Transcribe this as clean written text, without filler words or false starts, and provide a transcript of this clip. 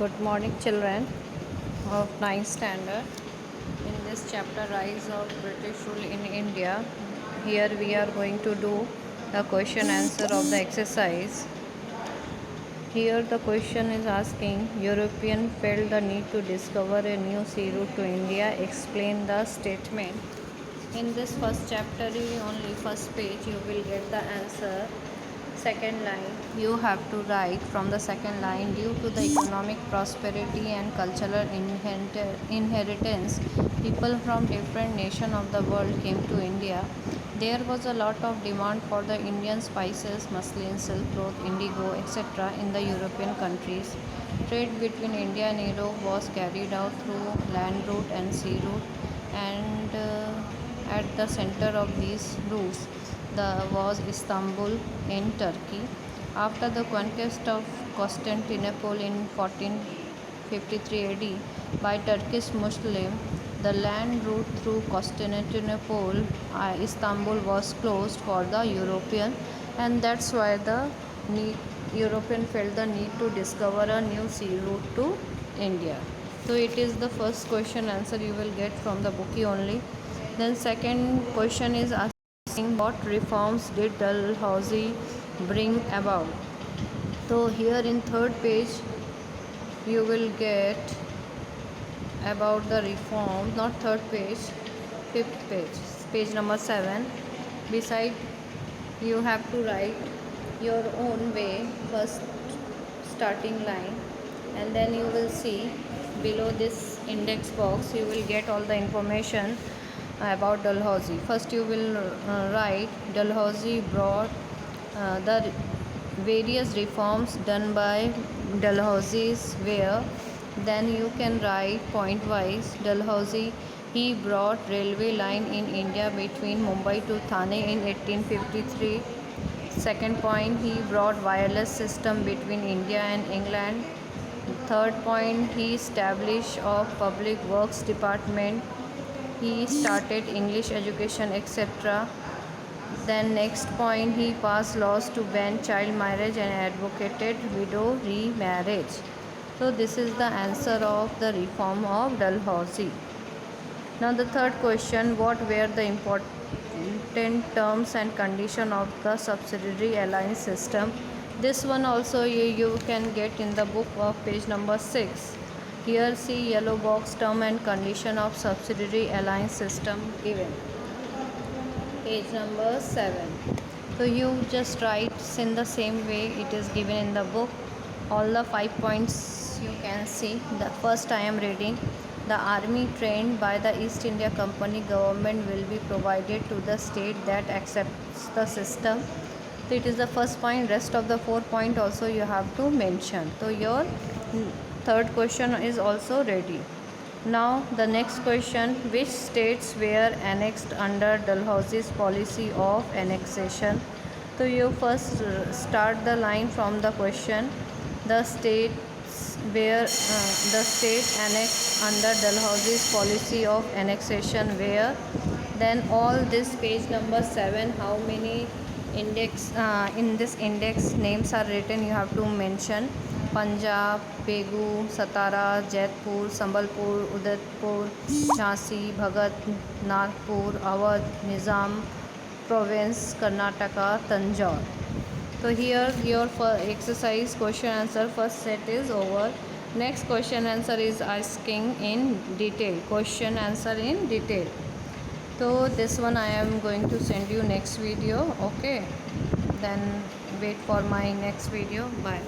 Good morning, children of ninth standard. In this chapter, Rise of British Rule in India, here we are going to do the question answer of the exercise. Here the question is asking, European felt the need to discover a new sea route to India. Explain the statement. In this first chapter, only first page, you will get the answer. Second line, you have to write from the second line, due to the economic prosperity and cultural inheritance, people from different nations of the world came to India. There was a lot of demand for the Indian spices, muslin, silk cloth, indigo, etc. in the European countries. Trade between India and Europe was carried out through land route and sea route, and at the center of these routes was Istanbul in Turkey. After the conquest of Constantinople in 1453 AD by Turkish Muslim, the land route through Constantinople, Istanbul was closed for the European, and that's why the European felt the need to discover a new sea route to India. So it is the first question answer you will get from the bookie only. Then second question is asking, what reforms did Dalhousie bring about? So here in third page you will get about the reform, not third page, fifth page, page number 7. Beside, you have to write your own way, first starting line, and then you will see below this index box you will get all the information about Dalhousie. First you will write Dalhousie brought the various reforms done by Dalhousie's where. Then you can write point wise. Dalhousie, he brought railway line in India between Mumbai to Thane in 1853. Second point, he brought wireless system between India and England. Third point, he established a public works department. He started English education, etc. Then next point, he passed laws to ban child marriage and advocated widow remarriage. So this is the answer of the reform of Dalhousie. Now the third question, what were the important terms and conditions of the subsidiary alliance system? This one also you can get in the book of page number 6. Here see yellow box, term and condition of subsidiary alliance system given. Page number 7. So you just write in the same way it is given in the book. All the 5 points you can see. The first I am reading. The army trained by the East India Company government will be provided to the state that accepts the system. So it is the first point. Rest of the 4 point also you have to mention. So your third question is also ready. Now the next question, which states were annexed under Dalhousie's policy of annexation? So you first start the line from the question. The states where the state annexed under Dalhousie's policy of annexation where. Then all this page number 7, how many index in this index names are written, you have to mention. Punjab, Begu, Satara, Jaipur, Sambalpur, Udaipur, Jhansi, Bhagat, Nagpur, Awadh, Nizam province, Karnataka, Tanjore. So here your exercise question answer first set is over. Next question answer is asking in detail. Question answer in detail. So this one I am going to send you next video. Okay. Then wait for my next video. Bye.